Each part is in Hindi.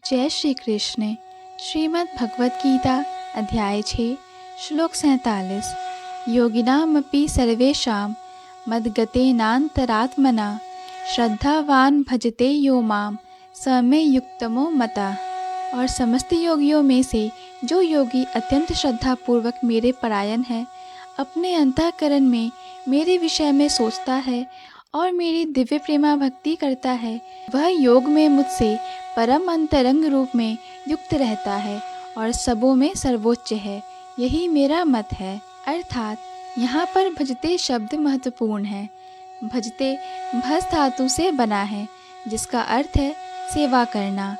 जय श्री कृष्ण। श्रीमद् भगवत गीता अध्याय 6 श्लोक 47। योगिनामपि सर्वेषां मद्गतेनान्तरात्मना श्रद्धावान भजते यो माम स मे युक्तमो मता। और समस्त योगियों में से जो योगी अत्यंत श्रद्धापूर्वक मेरे परायण है, अपने अंतःकरण में मेरे विषय में सोचता है और मेरी दिव्य प्रेमा भक्ति करता है, वह योग में मुझसे परम अंतरंग रूप में युक्त रहता है और सबों में सर्वोच्च है। यही मेरा मत है। अर्थात यहाँ पर भजते शब्द महत्वपूर्ण है। भजते भस धातु से बना है, जिसका अर्थ है सेवा करना।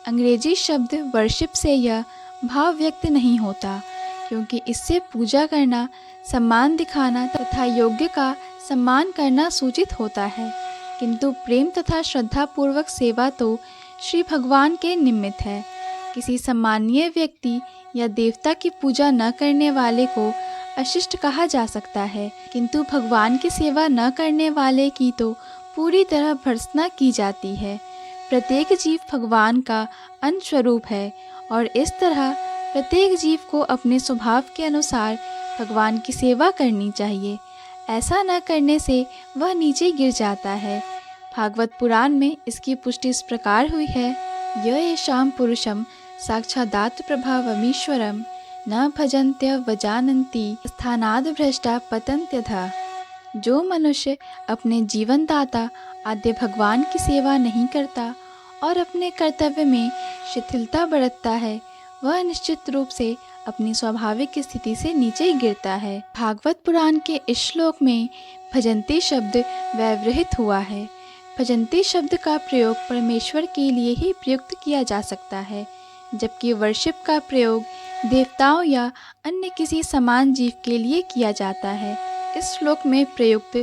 अंग्रेजी शब्द वर्शिप से यह भाव व्यक्त नहीं होता, क्योंकि इससे पूजा करना, सम्मान दिखाना तथा योग्य का सम्मान करना सूचित होता है। किंतु प्रेम तथा श्रद्धा पूर्वक सेवा तो श्री भगवान के निमित्त है। किसी सम्मानीय व्यक्ति या देवता की पूजा न करने वाले को अशिष्ट कहा जा सकता है, किंतु भगवान की सेवा न करने वाले की तो पूरी तरह भर्त्सना की जाती है। प्रत्येक जीव भगवान का अंश स्वरूप है और इस तरह प्रत्येक जीव को अपने स्वभाव के अनुसार भगवान की सेवा करनी चाहिए। ऐसा न करने से वह नीचे गिर जाता है। भागवत पुराण में इसकी पुष्टि इस प्रकार हुई है। य येषां पुरुषं साक्षादात् प्रभावमीश्वरं न भजन्त्य वजानन्ति स्थानाद् भ्रष्टा पतन्त्यथा। जो मनुष्य अपने जीवनदाता आद्य भगवान की सेवा नहीं करता और अपने कर्तव्य में शिथिलता बरतता है, वह निश्चित रूप से अपनी स्वाभाविक स्थिति से नीचे गिरता है। भागवत पुराण के इस श्लोक में भजन्ति शब्द व्यवहृत हुआ है। भजन्ति शब्द का प्रयोग परमेश्वर के लिए ही प्रयुक्त किया जा सकता है, जबकि वर्शिप का प्रयोग देवताओं या अन्य किसी समान जीव के लिए किया जाता है। इस श्लोक में प्रयुक्त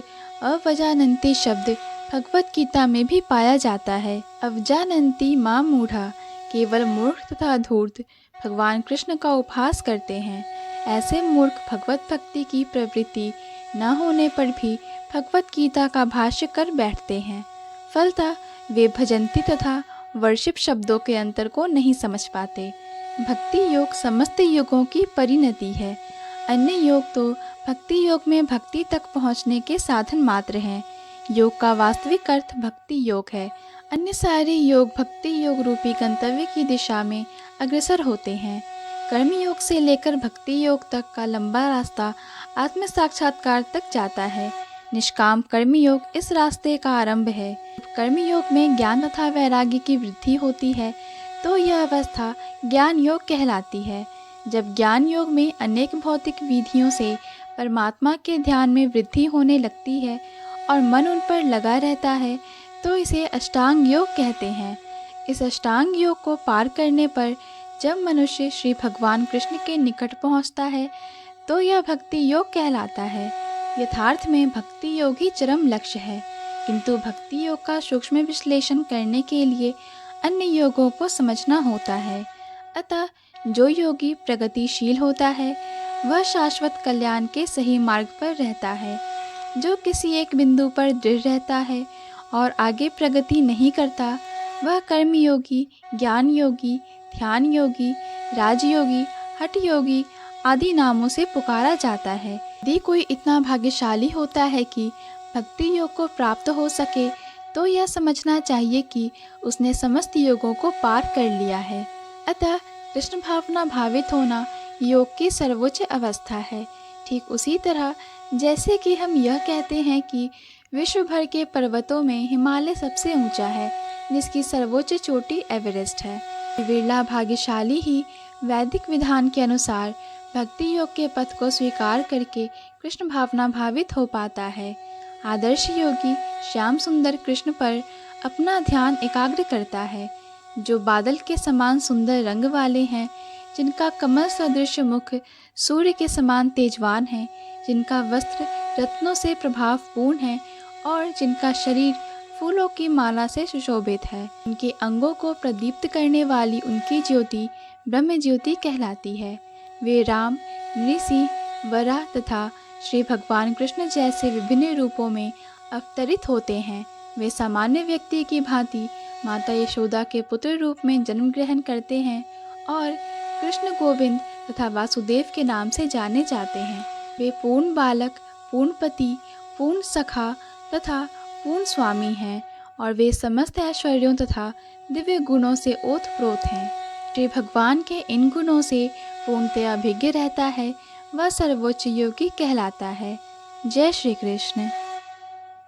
अवजानन्ति शब्द भगवत गीता में भी पाया जाता है। अवजानन्ति मां मूढ़ा, केवल मूर्ख तथा धूर्त भगवान कृष्ण का उपहास करते हैं। ऐसे मूर्ख भगवत भक्ति की प्रवृत्ति न होने पर भी भगवत गीता का भाष्य कर बैठते हैं। फलतः वे भजन्ति तथा वर्शिप शब्दों के अंतर को नहीं समझ पाते। भक्ति योग समस्त योगों की परिणति है। अन्य योग तो भक्ति योग में भक्ति तक पहुँचने के साधन मात्र हैं। योग का वास्तविक अर्थ भक्ति योग है। अन्य सारे योग भक्ति योग रूपी गंतव्य की दिशा में अग्रसर होते हैं। कर्म योग से लेकर भक्ति योग तक का लंबा रास्ता आत्म साक्षात्कार तक जाता है। निष्काम कर्म योग इस रास्ते का आरंभ है। कर्म योग में ज्ञान तथा वैराग्य की वृद्धि होती है तो यह अवस्था ज्ञान योग कहलाती है। जब ज्ञान योग में अनेक भौतिक विधियों से परमात्मा के ध्यान में वृद्धि होने लगती है और मन उन पर लगा रहता है, तो इसे अष्टांग योग कहते हैं। इस अष्टांग योग को पार करने पर जब मनुष्य श्री भगवान कृष्ण के निकट पहुंचता है, तो यह भक्ति योग कहलाता है। यथार्थ में भक्ति योग ही चरम लक्ष्य है, किंतु भक्ति योग का सूक्ष्म विश्लेषण करने के लिए अन्य योगों को समझना होता है। अतः जो योगी प्रगतिशील होता है, वह शाश्वत कल्याण के सही मार्ग पर रहता है। जो किसी एक बिंदु पर दृढ़ रहता है और आगे प्रगति नहीं करता, वह कर्म योगी, ज्ञान योगी, ध्यान योगी, राजयोगी, हठ योगी आदि नामों से पुकारा जाता है। यदि कोई इतना भाग्यशाली होता है कि भक्ति योग को प्राप्त हो सके, तो यह समझना चाहिए कि उसने समस्त योगों को पार कर लिया है। अतः कृष्ण भावना भावित होना योग की सर्वोच्च अवस्था है। ठीक उसी तरह जैसे कि हम यह कहते हैं कि विश्व भर के पर्वतों में हिमालय सबसे ऊंचा है, जिसकी सर्वोच्च चोटी एवरेस्ट है। विरला भाग्यशाली ही वैदिक विधान के अनुसार भक्ति योग के पथ को स्वीकार करके कृष्ण भावना भावित हो पाता है। आदर्श योगी श्याम सुंदर कृष्ण पर अपना ध्यान एकाग्र करता है, जो बादल के समान सुंदर रंग वाले हैं, जिनका कमल सदृश मुख सूर्य के समान तेजवान है, जिनका वस्त्र रत्नों से प्रभावपूर्ण है और जिनका शरीर फूलों की माला से सुशोभित है। उनके अंगों को प्रदीप्त करने वाली उनकी ज्योति ब्रह्म ज्योति कहलाती है। वे राम, नृसिंह, वराह तथा श्री भगवान कृष्ण जैसे विभिन्न रूपों में अवतरित होते हैं। वे सामान्य व्यक्ति की भांति माता यशोदा के पुत्र रूप में जन्म ग्रहण करते हैं और कृष्ण गोविंद तथा वासुदेव के नाम से जाने जाते हैं। वे पूर्ण बालक, पूर्ण पति, पूर्ण सखा तथा पूर्ण स्वामी हैं और वे समस्त ऐश्वर्यों तथा दिव्य गुणों से ओतप्रोत हैं। श्री भगवान के इन गुणों से पूर्णतया अभिज्ञ रहता है, वह सर्वोच्च योगी कहलाता है। जय श्री कृष्ण।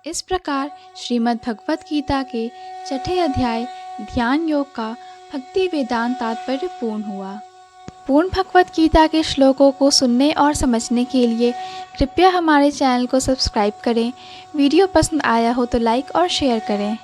इस प्रकार श्रीमद् भगवत गीता के छठे अध्याय ध्यान योग का भक्ति वेदांत तात्पर्य पूर्ण हुआ। पूर्ण भगवत गीता के श्लोकों को सुनने और समझने के लिए कृपया हमारे चैनल को सब्सक्राइब करें। वीडियो पसंद आया हो तो लाइक और शेयर करें।